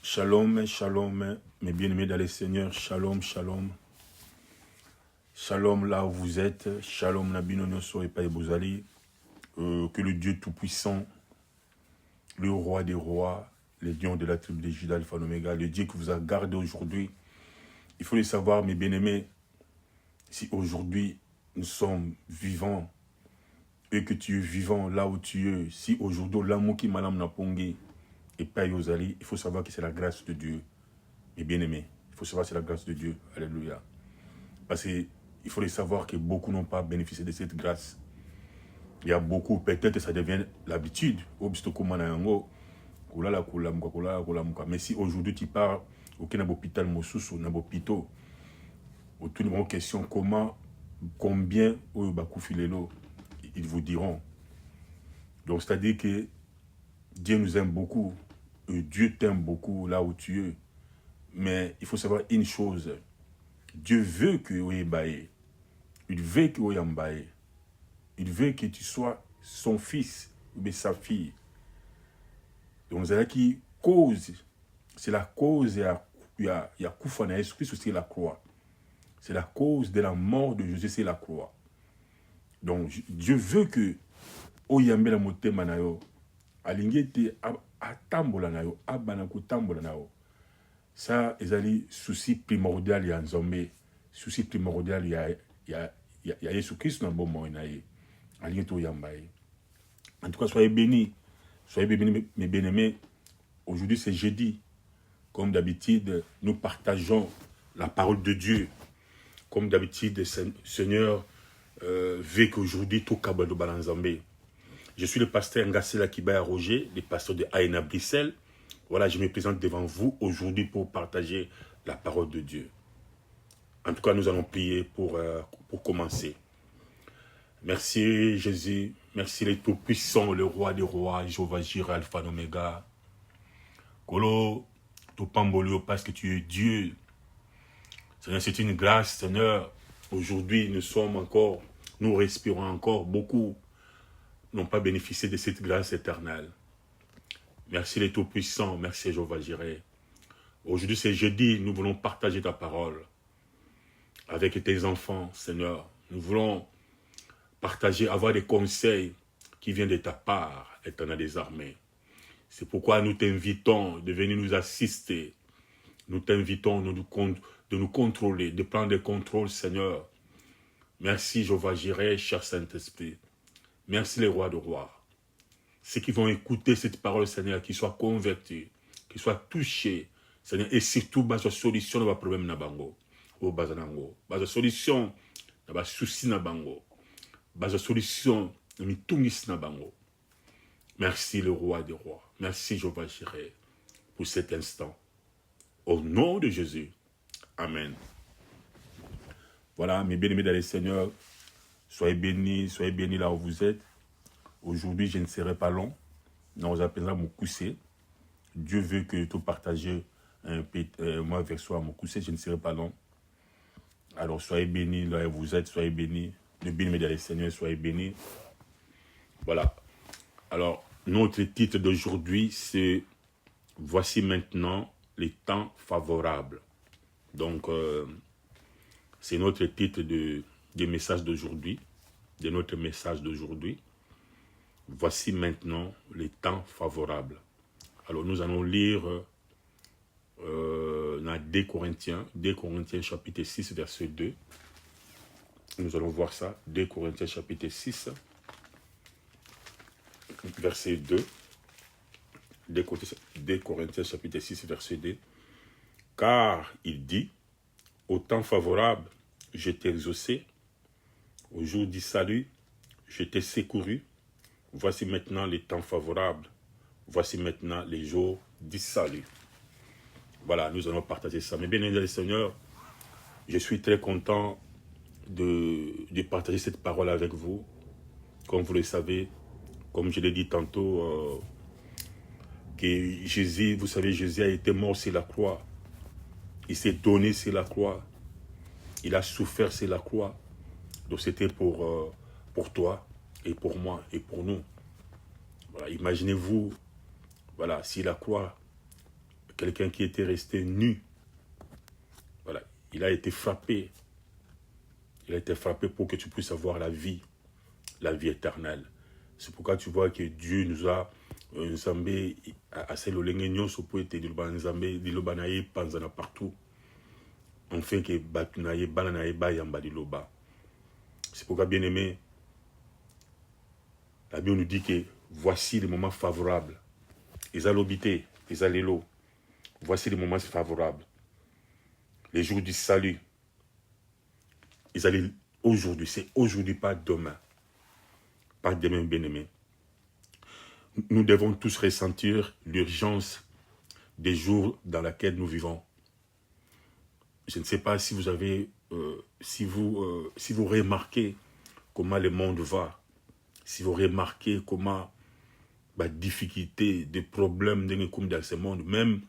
Shalom, shalom, mes bien-aimés dans le Seigneur, shalom, shalom. Shalom là où vous êtes, shalom Nabino Soe Paibozali. Que le Dieu Tout-Puissant, le Roi des Rois, le Dieu de la tribu de Juda, Alpha Omega, le Dieu qui vous a gardé aujourd'hui. Il faut le savoir, mes bien-aimés, si aujourd'hui nous sommes vivants et que tu es vivant là où tu es, si aujourd'hui l'amour qui malam na pongé et pas Yozali, il faut savoir que c'est la grâce de Dieu. Mes bien-aimés, il faut savoir que c'est la grâce de Dieu. Alléluia. Parce qu'il faut le savoir que beaucoup n'ont pas bénéficié de cette grâce. Il y a beaucoup, peut-être que ça devient l'habitude. Mais si aujourd'hui tu pars au hôpital Mosusu, dans l'hôpital, autour de mon question, combien ils vous diront. Donc c'est-à-dire que Dieu nous aime beaucoup. Dieu t'aime beaucoup là où tu es. Mais il faut savoir une chose. Dieu veut que tu aies. Il veut que tu aies. Il veut que tu sois son fils ou sa fille. Donc c'est là qui cause. C'est la cause. Il y a Koufa na Jésus-Christ, c'est la croix. C'est la cause de la mort de Jésus, c'est la croix. Donc Dieu veut que oyambe la motema na yo alingete atambola na yo abana kutambola na yo. Ça ezali souci primordial ya Nzambe, souci primordial ya Jésus-Christ na bon na ye. Alingete oyamba ye. En tout cas, soyez bénis, mes bien-aimés. Aujourd'hui c'est jeudi. Comme d'habitude, nous partageons la parole de Dieu. Comme d'habitude, Seigneur veut qu'aujourd'hui tout Kabado Balanzambé. Je suis le pasteur Ngassela Kibaya Roger, le pasteur de Aïna Bruxelles. Voilà, je me présente devant vous aujourd'hui pour partager la parole de Dieu. En tout cas, nous allons prier pour commencer. Merci Jésus, merci le Tout-Puissant, le Roi des Rois, Jéhovah Jireh, Alpha et Omega. Kolo, Topambolio, parce que tu es Dieu. Seigneur, c'est une grâce, Seigneur. Aujourd'hui, nous respirons encore. Beaucoup n'ont pas bénéficié de cette grâce éternelle. Merci les Tout-Puissants, merci Jéhovah Jireh. Aujourd'hui, c'est jeudi, nous voulons partager ta parole avec tes enfants, Seigneur. Nous voulons partager, avoir des conseils qui viennent de ta part, éternel des armées. C'est pourquoi nous t'invitons de venir nous assister. Nous t'invitons de nous contrôler, de prendre le contrôle, Seigneur. Merci, Jéhovah Jireh, cher Saint-Esprit. Merci, les rois de rois. Ceux qui vont écouter cette parole, Seigneur, qu'ils soient convertis, qu'ils soient touchés, Seigneur, et surtout, base solution de problème na bango. Oh, base solution de souci na bango. Base solution de mitungis na bango. Merci, le roi des rois. Merci, Jéhovah Jireh, pour cet instant. Au nom de Jésus. Amen. Voilà, mes bien-aimés dans le Seigneur, soyez bénis là où vous êtes. Aujourd'hui, je ne serai pas long. Nous appelons mon coussé. Dieu veut que tout partagez moi vers soi mon coussé, je ne serai pas long. Alors, soyez bénis là où vous êtes, soyez bénis. Les bien-aimés dans le Seigneur, soyez bénis. Voilà. Alors, notre titre d'aujourd'hui, c'est « Voici maintenant les temps favorables ». Donc, c'est notre titre des messages d'aujourd'hui, de notre message d'aujourd'hui. Voici maintenant les temps favorables. Alors, nous allons lire dans 2 Corinthiens chapitre 6, verset 2. Nous allons voir ça, 2 Corinthiens chapitre 6, verset 2. 2 Corinthiens chapitre 6, verset 2. Car il dit, au temps favorable, je t'ai exaucé, au jour du salut, je t'ai secouru. Voici maintenant les temps favorables, voici maintenant les jours du salut. Voilà, nous allons partager ça. Mais bien aimé le Seigneur, je suis très content de partager cette parole avec vous. Comme vous le savez, comme je l'ai dit tantôt, que Jésus, vous savez, Jésus a été mort sur la croix. Il s'est donné sur la croix. Il a souffert sur la croix. Donc c'était pour toi et pour moi et pour nous. Voilà, imaginez-vous, voilà, si la croix quelqu'un qui était resté nu. Voilà, il a été frappé. Il a été frappé pour que tu puisses avoir la vie éternelle. C'est pourquoi tu vois que Dieu nous a Nzambe assez lolenge nyonso po ete liloba Nzambe liloba na ye panzana partout. On fait que batu na ye bana na ye ba yamba liloba. C'est pourquoi bien aimé, la Bible nous dit que voici les moments favorables. Ils ont l'obité, ils ont l'élo. Voici les moments favorables. Les jours du salut. Ils allaient aujourd'hui, c'est aujourd'hui, pas demain. Pas demain, bien-aimé. Nous devons tous ressentir l'urgence des jours dans lesquels nous vivons. Je ne sais pas si vous avez, si vous remarquez comment le monde va, si vous remarquez comment la difficulté, des problèmes dans ce monde, même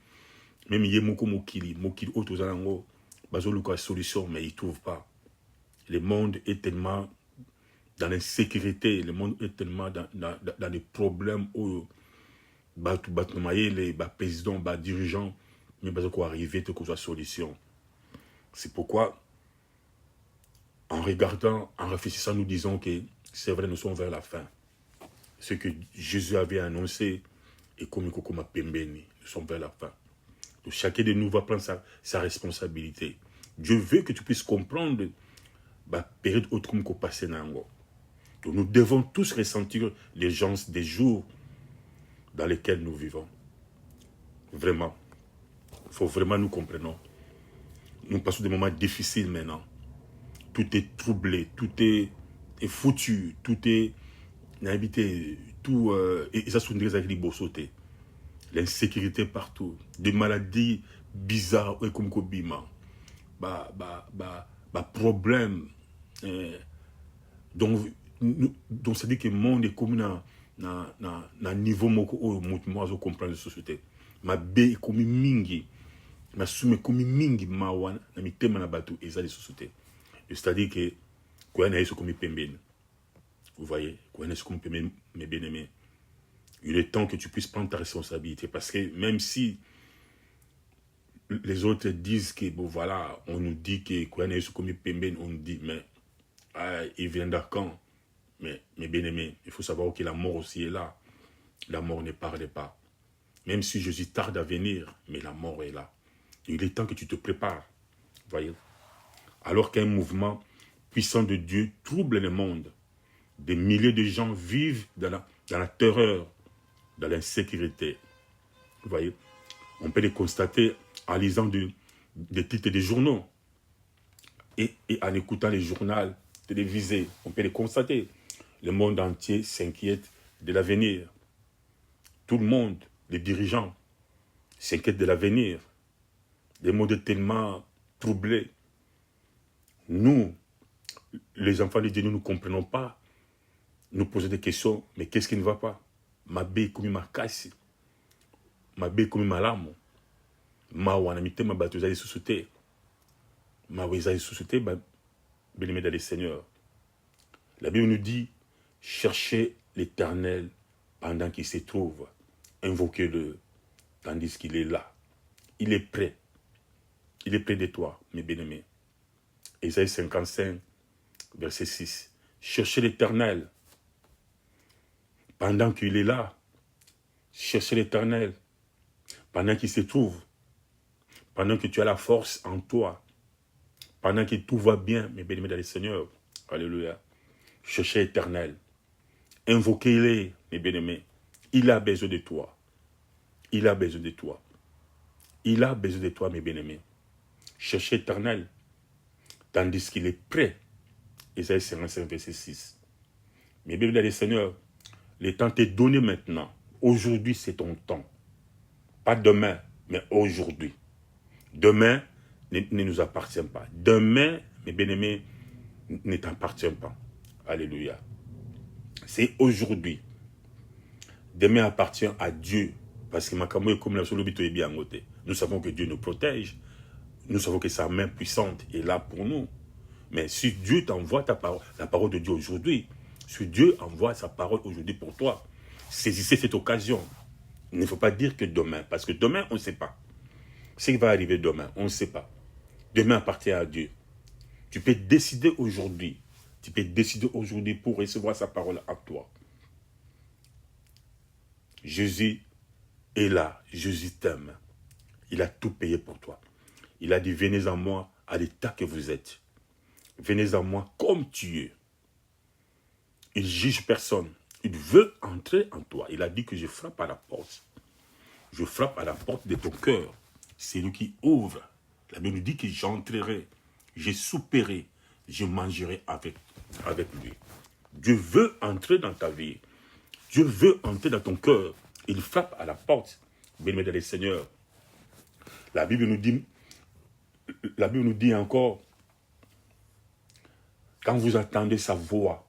Yemoko Mokili Otozanango, Bazoluka solution, mais ils ne trouvent pas. Le monde est tellement dans l'insécurité, le monde est tellement dans des problèmes où les présidents, les dirigeants, mais ils vont arriver à la solution. C'est pourquoi, en regardant, en réfléchissant, nous disons que c'est vrai, nous sommes vers la fin. Ce que Jésus avait annoncé, et comme Pembeni, nous sommes vers la fin. Donc chacun de nous va prendre sa responsabilité. Dieu veut que tu puisses comprendre la période autre comme passé nango. Donc nous devons tous ressentir l'urgence des jours dans lesquels nous vivons. Vraiment. Il faut vraiment nous comprenions. Nous passons des moments difficiles maintenant. Tout est troublé, tout est foutu, tout est habité, tout et ça sont des agriculteurs sautés. L'insécurité partout, des maladies bizarres comme Kobima, problème. Donc ça dit que le monde est comme un niveau où je comprends la société. Ma bé est comme mingi. Ma soume comme mingi mawan na mitema na bateau et ça les sociétés. C'est-à-dire que quoi na yeso comme pembeni. Vous voyez, quoi na yeso comme pembeni mes bien-aimés. Il est temps que tu puisses prendre ta responsabilité parce que même si les autres disent que bon voilà, on nous dit que quoi na yeso comme pembeni, on nous dit mais il viendra quand? Mais bien aimé, il faut savoir que la mort aussi est là. La mort ne parle pas. Même si Jésus tarde à venir, mais la mort est là. Il est temps que tu te prépares. Voyez. Alors qu'un mouvement puissant de Dieu trouble le monde, des milliers de gens vivent dans la terreur, dans l'insécurité. Vous voyez. On peut le constater en lisant des titres des journaux et en écoutant les journaux télévisés. On peut le constater. Le monde entier s'inquiète de l'avenir. Tout le monde, les dirigeants, s'inquiètent de l'avenir. Le monde est tellement troublé. Nous, les enfants de Dieu, nous ne comprenons pas. Nous posons des questions, mais qu'est-ce qui ne va pas? Ma bé comme ma casse. Ma bé comme ma lame. Ma wanamite ma batuza les sociétés. Ma weza les sociétés, bien aimé dans les seigneurs. La Bible nous dit, cherchez l'Éternel pendant qu'il se trouve. Invoquez-le tandis qu'il est là. Il est prêt. Il est près de toi, mes bien-aimés. Ésaïe 55, verset 6. Cherchez l'Éternel pendant qu'il est là. Cherchez l'Éternel pendant qu'il se trouve. Pendant que tu as la force en toi. Pendant que tout va bien, mes bien-aimés dans le Seigneur. Alléluia. Cherchez l'Éternel. Invoquez-le, mes bien-aimés. Il a besoin de toi. Il a besoin de toi. Il a besoin de toi, mes bien-aimés. Cherchez l'Éternel, tandis qu'il est prêt. Ésaïe 55, verset 6. Mes bien-aimés dans le Seigneur, le temps t'est donné maintenant. Aujourd'hui, c'est ton temps. Pas demain, mais aujourd'hui. Demain ne nous appartient pas. Demain, mes bien-aimés, ne t'appartient pas. Alléluia. C'est aujourd'hui. Demain appartient à Dieu. Parce que Makamo est comme la solobito est bien côté. Nous savons que Dieu nous protège. Nous savons que sa main puissante est là pour nous. Mais si Dieu t'envoie la parole de Dieu aujourd'hui, si Dieu envoie sa parole aujourd'hui pour toi, saisissez cette occasion. Il ne faut pas dire que demain, parce que demain, on ne sait pas. Ce qui va arriver demain, on ne sait pas. Demain appartient à Dieu. Tu peux décider aujourd'hui. Tu peux décider aujourd'hui pour recevoir sa parole à toi. Jésus est là. Jésus t'aime. Il a tout payé pour toi. Il a dit, venez à moi à l'état que vous êtes. Venez à moi comme tu es. Il juge personne. Il veut entrer en toi. Il a dit que je frappe à la porte. Je frappe à la porte de ton cœur. C'est lui qui ouvre. La Bible nous dit que j'entrerai, je souperai, je mangerai avec lui. Dieu veut entrer dans ta vie. Dieu veut entrer dans ton cœur. Il frappe à la porte. Bien-aimés dans le Seigneur. La Bible nous dit encore, quand vous entendez sa voix,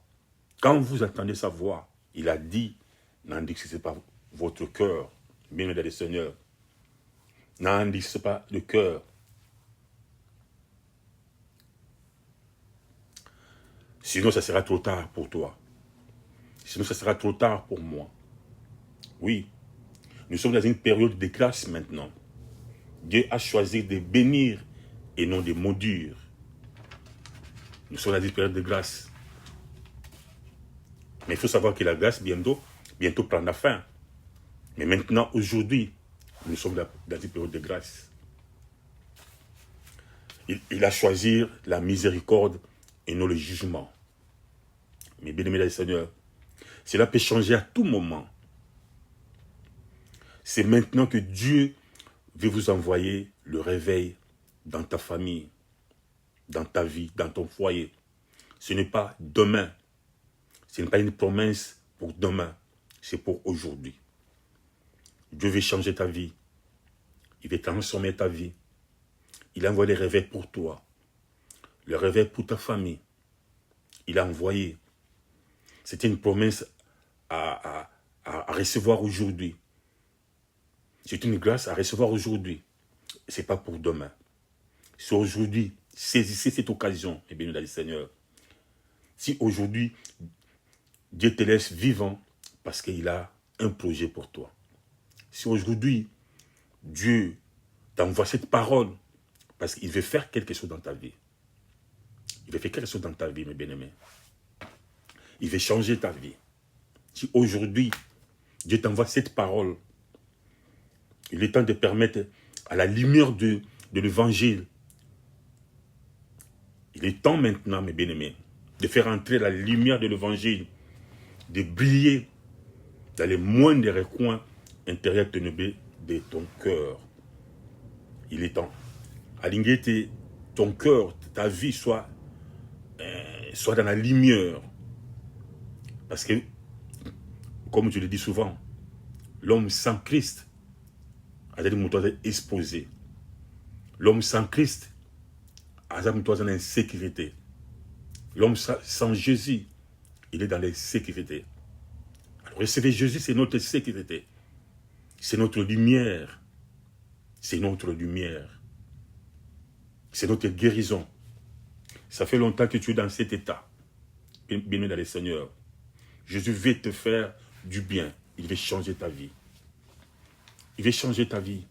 il a dit, n'endurcissez pas votre cœur, bien-aimés dans le Seigneur. N'endurcissez pas le cœur. Sinon, ça sera trop tard pour toi. Sinon, ça sera trop tard pour moi. Oui, nous sommes dans une période de grâce maintenant. Dieu a choisi de bénir et non de maudire. Nous sommes dans une période de grâce. Mais il faut savoir que la grâce bientôt prendra fin. Mais maintenant, aujourd'hui, nous sommes dans une période de grâce. Il a choisi la miséricorde et non le jugement. Mais bien aimé, Seigneur, cela peut changer à tout moment. C'est maintenant que Dieu veut vous envoyer le réveil dans ta famille, dans ta vie, dans ton foyer. Ce n'est pas demain. Ce n'est pas une promesse pour demain. C'est pour aujourd'hui. Dieu veut changer ta vie. Il veut transformer ta vie. Il a envoyé le réveil pour toi. Le réveil pour ta famille. Il a envoyé. C'était une promesse à recevoir aujourd'hui. C'est une grâce à recevoir aujourd'hui. Ce n'est pas pour demain. C'est aujourd'hui. Saisissez cette occasion, et bien, le Seigneur. Si aujourd'hui, Dieu te laisse vivant parce qu'il a un projet pour toi. Si aujourd'hui, Dieu t'envoie cette parole parce qu'il veut faire quelque chose dans ta vie. Il veut faire quelque chose dans ta vie, mes bien-aimés. Il veut changer ta vie. Si aujourd'hui, Dieu t'envoie cette parole, il est temps de permettre à la lumière de l'évangile. Il est temps maintenant, mes bien-aimés, de faire entrer la lumière de l'évangile, de briller dans les moindres recoins intérieurs ténébreux de ton cœur. Il est temps. Aligner ton cœur, ta vie soit dans la lumière. Parce que, comme je le dis souvent, l'homme sans Christ a des moutons exposés. L'homme sans Christ a des moutons en insécurité. L'homme sans Jésus, il est dans l'insécurité. Alors, recevoir Jésus, c'est notre sécurité. C'est notre lumière. C'est notre lumière. C'est notre guérison. Ça fait longtemps que tu es dans cet état. Bien-aimé dans le Seigneur. Jésus veut te faire du bien. Il veut changer ta vie. Il veut changer ta vie.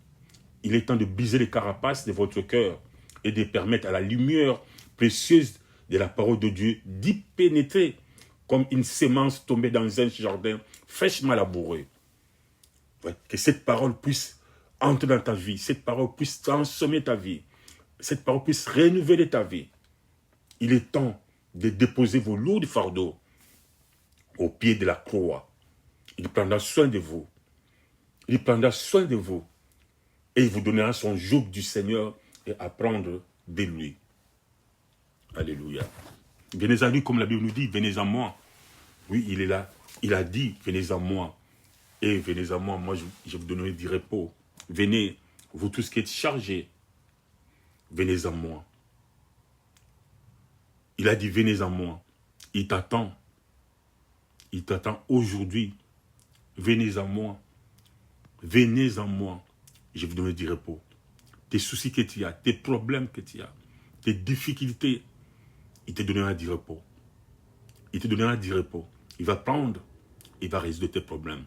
Il est temps de briser les carapaces de votre cœur et de permettre à la lumière précieuse de la parole de Dieu d'y pénétrer comme une sémence tombée dans un jardin fraîchement labouré. Ouais, que cette parole puisse entrer dans ta vie. Cette parole puisse transformer ta vie. Cette parole puisse renouveler ta vie. Il est temps de déposer vos lourds fardeaux au pied de la croix. Il prendra soin de vous. Il prendra soin de vous. Et il vous donnera son joug du Seigneur et apprendre de lui. Alléluia. Venez à lui comme la Bible nous dit, venez à moi. Oui, il est là. Il a dit, venez à moi. Et venez à moi, moi je vous donnerai du repos. Venez, vous tous qui êtes chargés. Venez à moi. Il a dit, venez à moi. Il t'attend. Il t'attend aujourd'hui. Venez à moi. Venez à moi. Je vous donnerai du repos. Tes soucis que tu as, tes problèmes que tu as, tes difficultés, il te donnera du repos. Il te donnera du repos. Il va prendre, il va résoudre tes problèmes.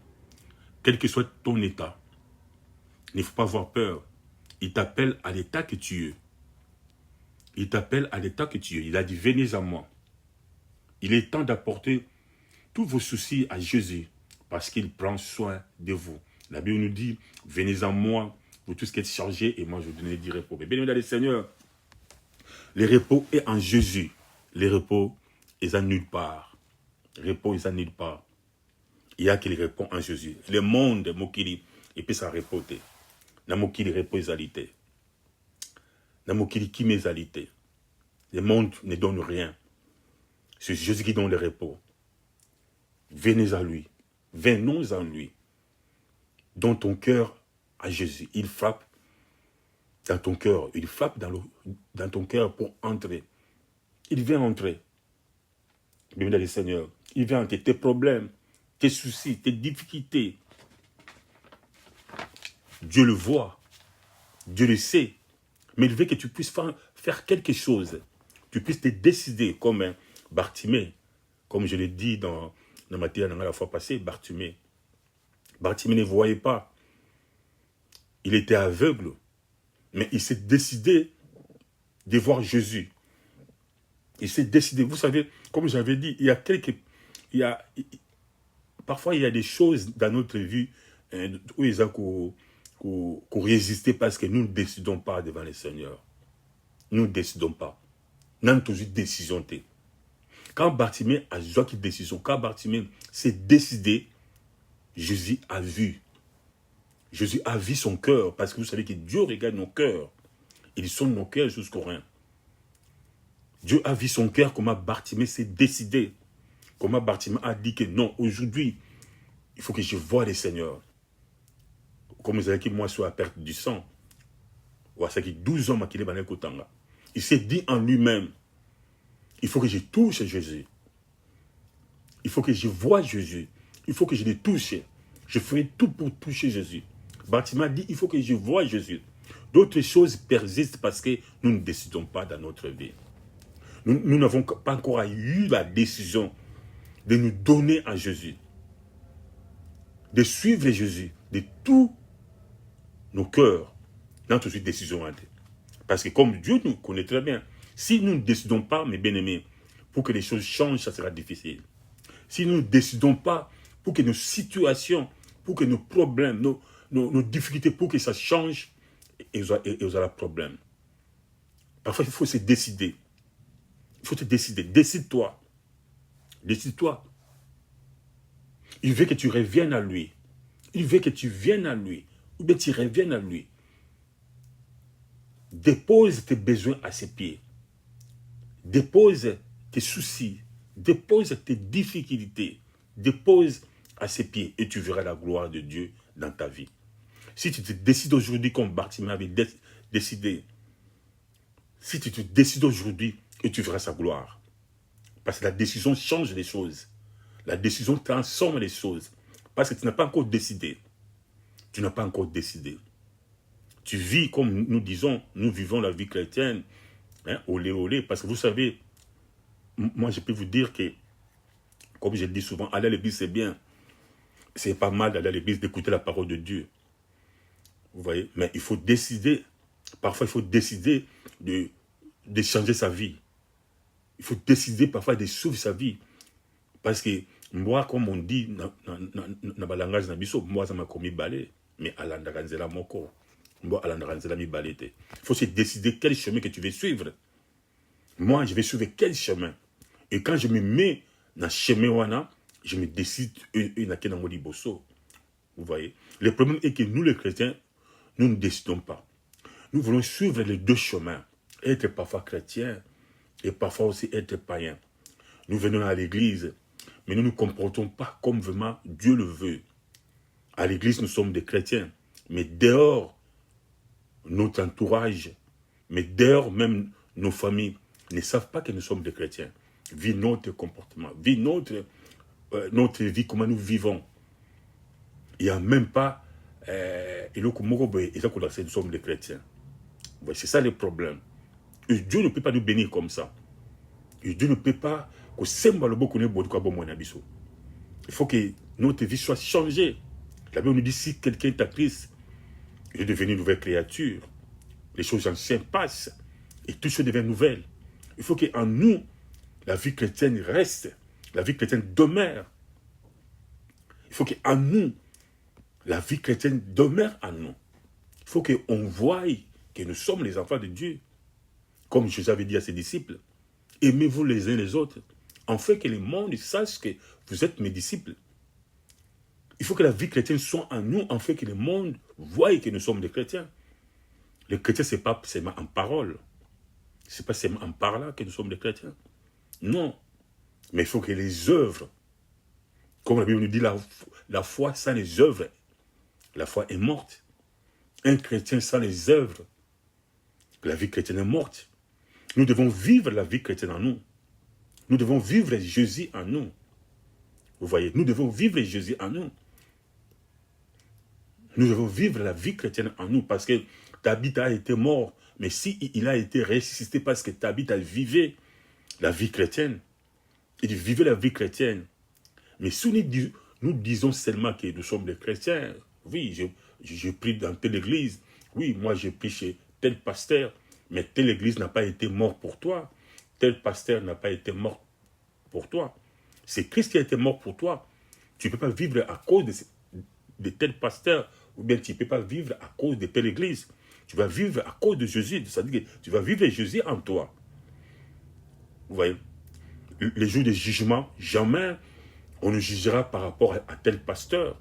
Quel que soit ton état, il ne faut pas avoir peur. Il t'appelle à l'état que tu es. Il t'appelle à l'état que tu es. Il a dit, venez à moi. Il est temps d'apporter tous vos soucis à Jésus parce qu'il prend soin de vous. La Bible nous dit, venez à moi, vous tous qui êtes chargés, et moi je vous donnerai du repos. Mais bien évidemment, Seigneur, le repos est en Jésus. Le repos est à nulle part. Le repos est à nulle part. Il y a qui répond en Jésus. Le monde, mokili, et puis ça répond. Na mokili repos exalité. Na mokili qui m'exalité. Le monde ne donne rien. C'est Jésus qui donne le repos. Venez à lui. Venons à lui. Dans ton cœur à Jésus. Il frappe dans ton cœur. Il frappe dans ton cœur pour entrer. Il vient entrer. Bien le Seigneur. Il vient entrer. Tes problèmes, tes soucis, tes difficultés. Dieu le voit. Dieu le sait. Mais il veut que tu puisses faire quelque chose. Tu puisses te décider comme Bartimée. Comme je l'ai dit dans ma théâtre la fois passée, Bartimée. Bartimée ne voyait pas. Il était aveugle. Mais il s'est décidé de voir Jésus. Il s'est décidé. Vous savez, comme j'avais dit, parfois il y a des choses dans notre vie où il y a qu'on résister parce que nous ne décidons pas devant le Seigneur. Nous ne décidons pas. Nous avons toujours décision. Quand Bartimée a joué une décision, quand Bartimée s'est décidé, Jésus a vu. Jésus a vu son cœur, parce que vous savez que Dieu regarde nos cœurs. Il sonde nos cœurs jusqu'au rein. Dieu a vu son cœur, comment Bartimée s'est décidé. Comment Bartimée a dit que non, aujourd'hui, il faut que je voie le Seigneur. Comme vous savez que moi, je suis à perte du sang. C'est que 12 ans qu'il est dans Kotanga. Il s'est dit en lui-même, il faut que je touche Jésus. Il faut que je voie Jésus. Il faut que je le touche. Je ferai tout pour toucher Jésus. Bartimée a dit, il faut que je voie Jésus. D'autres choses persistent parce que nous ne décidons pas dans notre vie. Nous n'avons pas encore eu la décision de nous donner à Jésus. De suivre Jésus de tous nos cœurs dans toutes ces décisions. Parce que comme Dieu nous connaît très bien, si nous ne décidons pas, mes bien-aimés, pour que les choses changent, ça sera difficile. Si nous ne décidons pas pour que nos situations, pour que nos problèmes, nos difficultés, pour que ça change, et vous aurez problème. Parfois, il faut se décider. Il faut te décider. Décide-toi. Décide-toi. Il veut que tu reviennes à lui. Il veut que tu viennes à lui. Ou bien tu reviennes à lui. Dépose tes besoins à ses pieds. Dépose tes soucis. Dépose tes difficultés. Dépose à ses pieds et tu verras la gloire de Dieu dans ta vie. Si tu te décides aujourd'hui comme Bartimée avait décidé, si tu te décides aujourd'hui, et tu verras sa gloire. Parce que la décision change les choses. La décision transforme les choses. Parce que tu n'as pas encore décidé. Tu n'as pas encore décidé. Tu vis comme nous disons, nous vivons la vie chrétienne, olé olé, parce que vous savez, moi je peux vous dire que, comme je le dis souvent, aller à l'église c'est bien. C'est pas mal d'aller à l'église, d'écouter la parole de Dieu. Vous voyez, mais il faut décider, parfois il faut décider de changer sa vie. Il faut décider parfois de sauver sa vie. Parce que moi, comme on dit, dans le langage de Nabiso, moi, ça m'a commis balai. Mais à l'andaranzela moko. Moi, à l'andaranzela mi balai. Il faut se décider quel chemin que tu veux suivre. Moi, je vais suivre quel chemin. Et quand je me mets dans le chemin wana, je me décide Vous voyez. Le problème est que nous, les chrétiens, nous ne décidons pas. Nous voulons suivre les deux chemins. Être parfois chrétien et parfois aussi être païen. Nous venons à l'église, mais nous ne nous comportons pas comme vraiment Dieu le veut. À l'église, nous sommes des chrétiens, mais dehors, notre entourage, mais dehors même nos familles ne savent pas que nous sommes des chrétiens. Vit notre comportement, vit notre vie, comment nous vivons. Il n'y a même pas, nous sommes des chrétiens. C'est ça le problème. Et Dieu ne peut pas nous bénir comme ça. Et Dieu ne peut pas il faut que notre vie soit changée. La Bible nous dit, si quelqu'un est à Christ, il est devenu une nouvelle créature. les choses anciennes passent et tout se devient nouvelle. Il faut qu'en nous, la vie chrétienne reste, la vie chrétienne demeure. Il faut qu'en nous, la vie chrétienne demeure en nous. Il faut qu'on voie que nous sommes les enfants de Dieu. Comme Jésus avait dit à ses disciples, aimez-vous les uns les autres, afin que le monde sache que vous êtes mes disciples. Il faut que la vie chrétienne soit en nous, afin que le monde voie que nous sommes des chrétiens. Les chrétiens, ce n'est pas seulement en parole. Ce n'est pas seulement en parlant que nous sommes des chrétiens. Non. Mais il faut que les œuvres, comme la Bible nous dit, la foi sans les œuvres, la foi est morte. Un chrétien sans les œuvres, la vie chrétienne est morte. Nous devons vivre la vie chrétienne en nous. Nous devons vivre Jésus en nous. Vous voyez, nous devons vivre Jésus en nous. Nous devons vivre la vie chrétienne en nous parce que Tabitha a été mort. Mais si il a été ressuscité parce que Tabitha vivait la vie chrétienne, il vivait la vie chrétienne. Mais si nous disons seulement que nous sommes des chrétiens, oui, je prie dans telle église, oui, moi je prie chez tel pasteur, mais telle église n'a pas été mort pour toi, tel pasteur n'a pas été mort pour toi. C'est Christ qui a été mort pour toi. Tu ne peux pas vivre à cause de tel pasteur, ou bien tu ne peux pas vivre à cause de telle église. Tu vas vivre à cause de Jésus, c'est-à-dire que tu vas vivre Jésus en toi. Vous voyez, les jours de jugement, jamais on nous jugera par rapport à tel pasteur,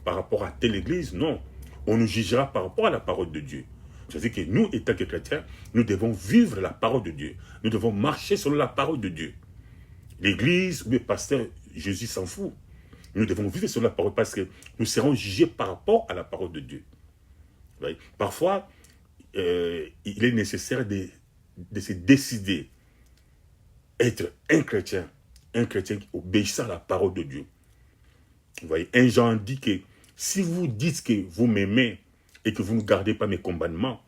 par rapport à telle église, non. On nous jugera par rapport à la parole de Dieu. C'est-à-dire que nous, étant que chrétiens, nous devons vivre la parole de Dieu. Nous devons marcher selon la parole de Dieu. L'église ou le pasteur, Jésus s'en fout. Nous devons vivre selon la parole parce que nous serons jugés par rapport à la parole de Dieu. Vous voyez? Parfois, il est nécessaire de se décider être un chrétien obéissant à la parole de Dieu. Vous voyez, 1 Jean dit que si vous dites que vous m'aimez et que vous ne gardez pas mes commandements,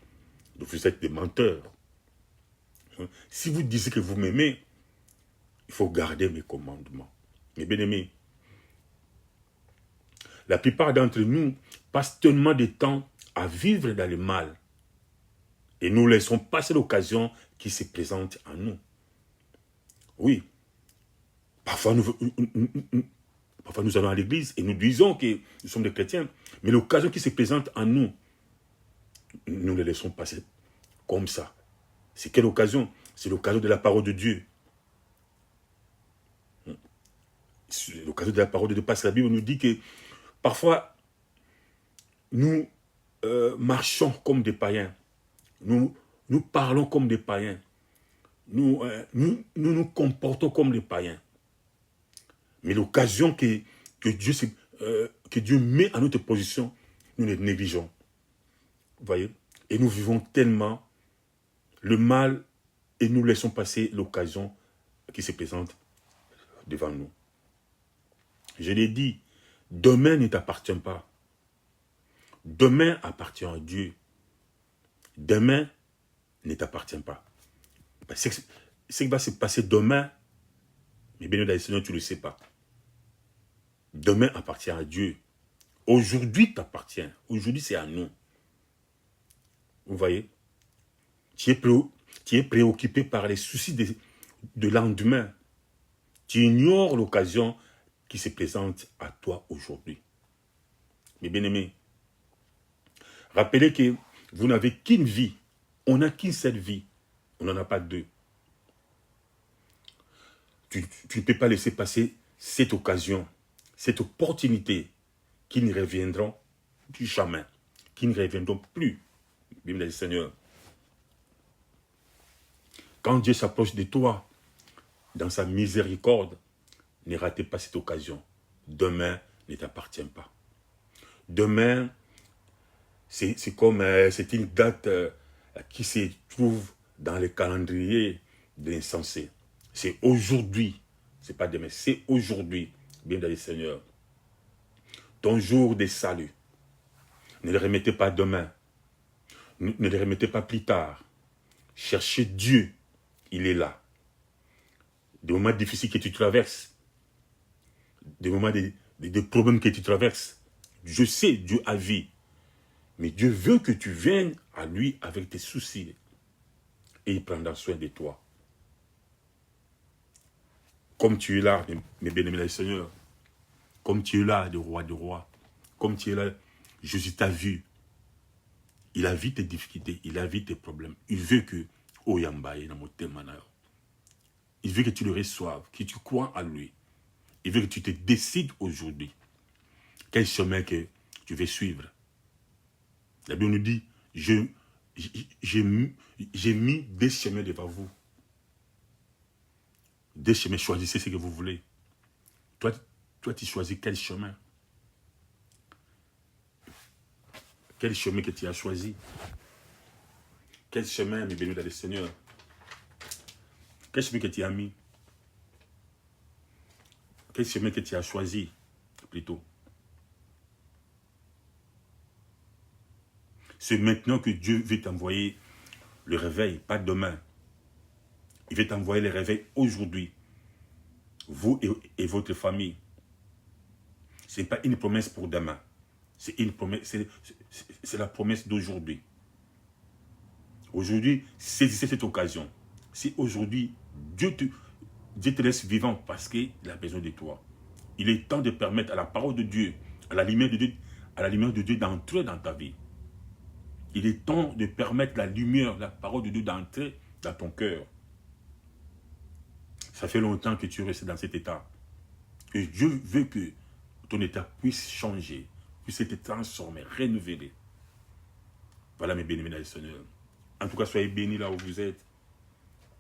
vous êtes des menteurs. Si vous dites que vous m'aimez, il faut garder mes commandements. Mes bien-aimés, la plupart d'entre nous passent tellement de temps à vivre dans le mal et nous laissons passer l'occasion qui se présente à nous. Oui, parfois nous allons à l'église et nous disons que nous sommes des chrétiens, mais l'occasion qui se présente à nous, nous les laissons passer comme ça. C'est quelle occasion? C'est l'occasion de la parole de Dieu. C'est l'occasion de la parole de Dieu, parce que la Bible nous dit que parfois, nous marchons comme des païens. Nous parlons comme des païens. Nous nous comportons comme des païens. Mais l'occasion que Dieu met à notre position, nous les négligeons. Vous voyez? Et nous vivons tellement le mal et nous laissons passer l'occasion qui se présente devant nous. Je l'ai dit, demain ne t'appartient pas. Demain appartient à Dieu. Demain ne t'appartient pas. Ce qui va se passer demain, mais bien sûr, Seigneur, tu ne le sais pas. Demain appartient à Dieu. Aujourd'hui t'appartient. Aujourd'hui, c'est à nous. Vous voyez? Tu es préoccupé par les soucis de lendemain. Tu ignores l'occasion qui se présente à toi aujourd'hui. Mes bien-aimés, rappelez que vous n'avez qu'une vie. On n'a qu'une seule vie. On n'en a pas deux. Tu ne peux pas laisser passer cette occasion, cette opportunité qui ne reviendront plus jamais, qui ne reviendront plus. Bible du Seigneur. Quand Dieu s'approche de toi, dans sa miséricorde, ne ratez pas cette occasion. Demain ne t'appartient pas. Demain, c'est une date qui se trouve dans le calendrier de l'insensé. C'est aujourd'hui, c'est pas demain, c'est aujourd'hui, bien dans le Seigneur. Ton jour de salut, ne le remettez pas demain, ne le remettez pas plus tard. Cherchez Dieu, il est là. Des moments difficiles que tu traverses, des moments de problèmes que tu traverses, je sais, Dieu a vu. Mais Dieu veut que tu viennes à lui avec tes soucis et il prendra soin de toi. Comme tu es là, mes bien-aimés Seigneur, comme tu es là, le roi des rois, comme tu es là, Jésus t'a vu. Il a vu tes difficultés, il a vu tes problèmes. Il veut que, oh Yambaye, il veut que tu le reçoives, que tu crois en lui. Il veut que tu te décides aujourd'hui quel chemin que tu veux suivre. La Bible nous dit, j'ai mis des chemins devant vous. Des chemins, choisissez ce que vous voulez. Toi, tu choisis quel chemin? Quel chemin que tu as choisi? Quel chemin, mes bénis dans le Seigneur? Quel chemin que tu as mis? Quel chemin que tu as choisi, plutôt? C'est maintenant que Dieu veut t'envoyer le réveil, pas demain. Il veut t'envoyer le réveil aujourd'hui. Vous et votre famille. Ce n'est pas une promesse pour demain. C'est une promesse, c'est la promesse d'aujourd'hui. Aujourd'hui, saisissez cette occasion. Si aujourd'hui, Dieu te laisse vivant parce qu'il a besoin de toi. Il est temps de permettre à la parole de Dieu, à la lumière de Dieu d'entrer dans ta vie. Il est temps de permettre la lumière, la parole de Dieu d'entrer dans ton cœur. Ça fait longtemps que tu restes dans cet état. Et Dieu veut que ton état puisse changer, puisse être transformé, renouvelé. Voilà mes bénis, mesdames et Seigneur. En tout cas, soyez bénis là où vous êtes.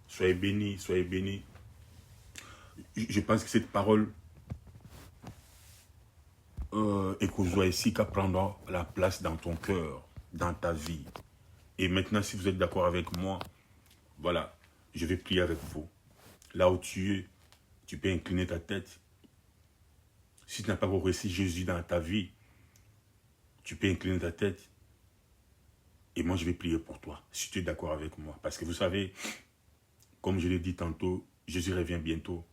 Soyez bénis, soyez bénis. Je pense que cette parole et que vous ici qu'à prendre la place dans ton cœur, dans ta vie. Et maintenant, si vous êtes d'accord avec moi, voilà, je vais prier avec vous. Là où tu es, tu peux incliner ta tête. Si tu n'as pas reçu Jésus dans ta vie, tu peux incliner ta tête. Et moi, je vais prier pour toi, si tu es d'accord avec moi. Parce que vous savez, comme je l'ai dit tantôt, Jésus revient bientôt.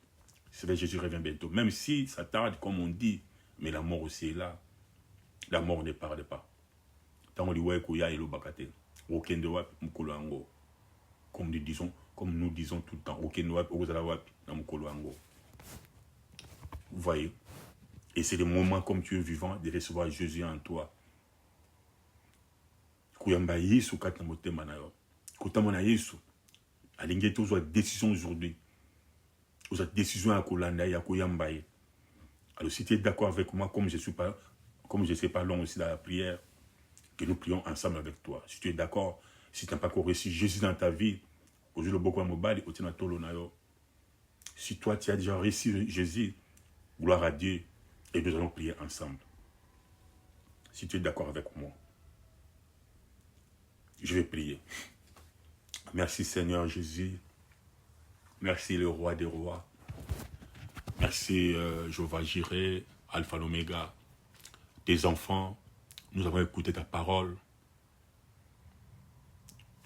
C'est vrai, Jésus revient bientôt. Même si ça tarde, comme on dit, mais la mort aussi est là. La mort ne parle pas. Tant on dit, ouais, koya elo bakate. Okende wapi, mukolo ango. Comme nous disons tout le temps, okende wapi, ozala wapi, na mukolo ango. Vous voyez? Et c'est le moment, comme tu es vivant, de recevoir Jésus en toi. Kuyamba Yesu kat na motema na yo. Kotama na Yesu. Alingi te ozwa décision aujourd'hui. Ozwa décision à kolanda ya kuyamba ye. Alors si tu es d'accord avec moi, comme je ne sais pas long aussi dans la prière, que nous prions ensemble avec toi. Si tu es d'accord, si tu n'as pas encore reçu Jésus dans ta vie, aujourd'hui le boko mobile, si toi tu as déjà reçu Jésus, gloire à Dieu, et nous allons prier ensemble. Si tu es d'accord avec moi, je vais prier. Merci Seigneur Jésus. Merci le roi des rois. Merci Jéhovah Jireh, Alpha l'Oméga. Tes enfants, nous avons écouté ta parole.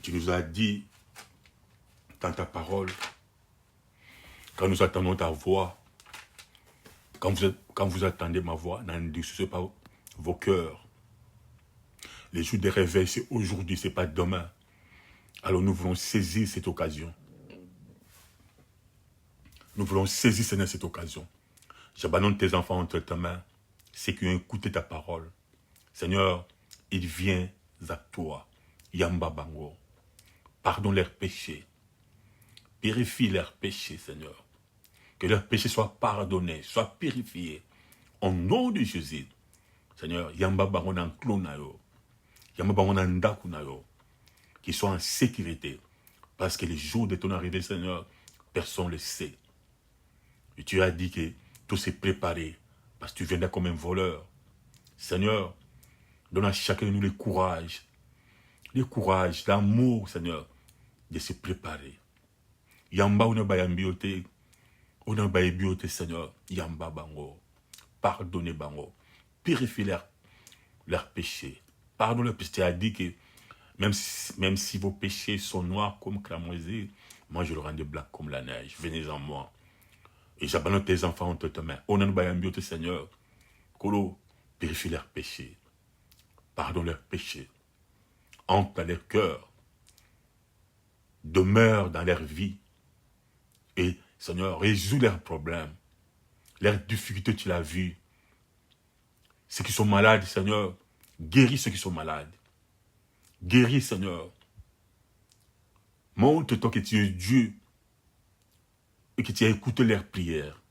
Tu nous as dit dans ta parole, quand nous attendons ta voix, quand vous attendez ma voix, n'endurcissez pas vos cœurs. Les jours de réveil, c'est aujourd'hui, ce n'est pas demain. Alors nous voulons saisir cette occasion. Nous voulons saisir cette occasion. J'abandonne tes enfants entre tes mains, ceux qui ont écouté ta parole. Seigneur, il vient à toi. Yamba Bango. Pardonne leurs péchés. Purifie leurs péchés, Seigneur. Que leurs péchés soient pardonnés, soient purifiés. Au nom de Jésus. Seigneur, Yamba Bango dans Klonayo. Yamba Bango dans Ndakunayo. Qu'ils soient en sécurité. Parce que le jour de ton arrivée, Seigneur, personne ne le sait. Et tu as dit que tout s'est préparé. Parce que tu viendras comme un voleur. Seigneur, donne à chacun de nous le courage, l'amour, Seigneur, de se préparer. Yamba ou bayambiote, ou bayambiote, Seigneur, Yamba bango, pardonnez bango, purifiez leurs péchés. Pardonne leurs péchés. Tu as dit que même si vos péchés sont noirs comme cramoisi, moi je le rends blanc comme la neige. Venez en moi. Et j'abandonne tes enfants entre tes mains. On a bayambiote, Seigneur, Kolo, purifie leurs péchés. Pardonne leurs péchés. entre dans leur cœur, demeure dans leur vie. Et Seigneur, résous leurs problèmes, leurs difficultés, tu l'as vu. Ceux qui sont malades, Seigneur, guéris ceux qui sont malades. Guéris, Seigneur. Montre-toi que tu es Dieu et que tu as écouté leurs prières.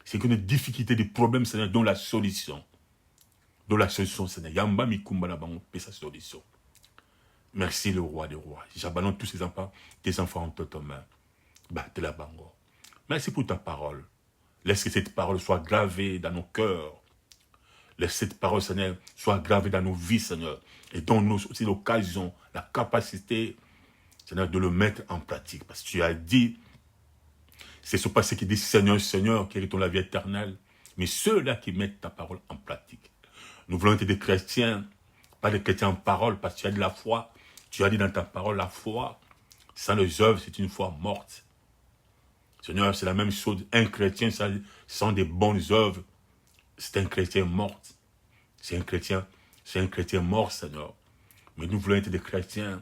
C'est qu'une difficulté, des problèmes, Seigneur, dont la solution. Dont la solution, Seigneur. Yamba mikumba la bango, paie sa solution. Merci le roi des rois. J'abandonne tous ces enfants, tes enfants entre tes mains. Batte la bango. Merci pour ta parole. Laisse que cette parole soit gravée dans nos cœurs. Laisse cette parole, Seigneur, soit gravée dans nos vies, Seigneur. Et donne-nous aussi l'occasion, la capacité, Seigneur, de le mettre en pratique. Parce que tu as dit, c'est pas ceux qui disent Seigneur, Seigneur, qui héritons la vie éternelle, mais ceux-là qui mettent ta parole en pratique. Nous voulons être des chrétiens, pas des chrétiens en parole, parce que tu as de la foi. Tu as dit dans ta parole, la foi, sans les œuvres, c'est une foi morte. Seigneur, c'est la même chose. Un chrétien sans des bonnes œuvres, c'est un chrétien mort. C'est un chrétien mort, Seigneur. Mais nous voulons être des chrétiens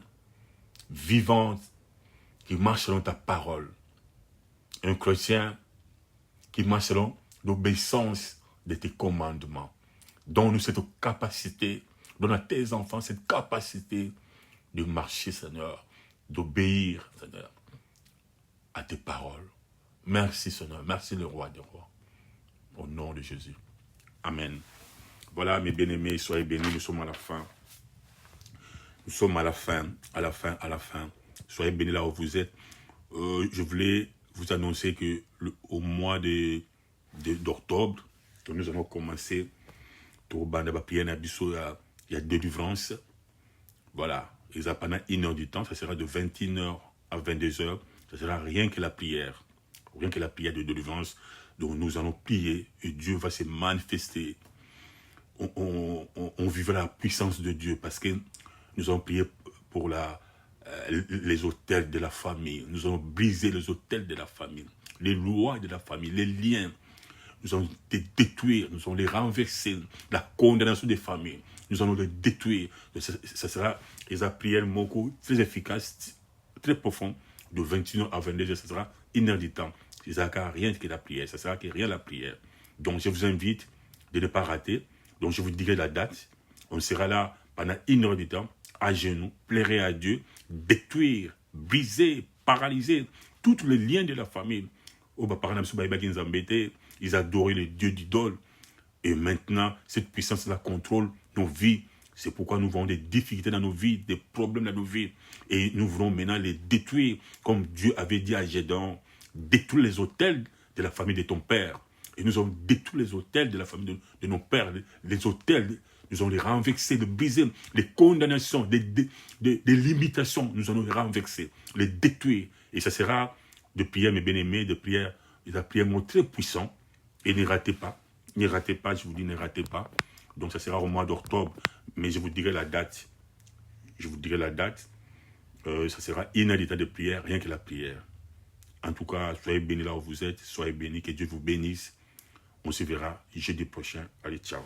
vivants qui marchent selon ta parole. Un chrétien qui marche selon l'obéissance de tes commandements. Donne-nous cette capacité, donne à tes enfants cette capacité de marcher, Seigneur, d'obéir, Seigneur, à tes paroles. Merci, Seigneur. Merci, le roi des rois. Au nom de Jésus. Amen. Voilà, mes bien-aimés, soyez bénis, nous sommes à la fin. Nous sommes à la fin, à la fin, à la fin. Soyez bénis là où vous êtes. Je voulais vous annoncer que au mois d'octobre, nous allons commencer il y a délivrance. Voilà. Et ça pendant 1 heure du temps, ça sera de 21h à 22h. Ça sera rien que la prière. Rien que la prière de délivrance. Donc nous allons prier et Dieu va se manifester. On vivra la puissance de Dieu parce que nous allons prier pour les autels de la famille. Nous allons briser les autels de la famille, les lois de la famille, les liens. Nous allons les détruire, nous allons les renverser. La condamnation des familles, nous allons les détruire. Ça sera une prière très efficace, très profonde, de 21h à 22h. Ça sera 1 heure du temps. Ça sera rien que la prière. Ça sera que rien la prière. Donc je vous invite de ne pas rater. Donc je vous dirai la date. On sera là pendant 1 heure du temps, à genoux, plairer à Dieu, détruire, briser, paralyser tous les liens de la famille. Ils adoraient les dieux d'idole. Et maintenant, cette puissance la contrôle nos vies. C'est pourquoi nous avons des difficultés dans nos vies, des problèmes dans nos vies. Et nous voulons maintenant les détruire, comme Dieu avait dit à Gédéon. Détruire les autels de la famille de ton père. Et nous avons détruit les autels de la famille de nos pères. Les autels, nous allons les renverser, les briser. Les condamnations, des limitations, nous allons les renverser, les détruire. Et ça sera de prières, mes bien-aimés, de prières, des prières très puissantes. Et ne ratez pas, je vous dis, ne ratez pas. Donc ça sera au mois d'octobre, mais je vous dirai la date. Ça sera inédit de prière, rien que la prière. En tout cas, soyez bénis là où vous êtes, soyez bénis, que Dieu vous bénisse. On se verra jeudi prochain. Allez, ciao.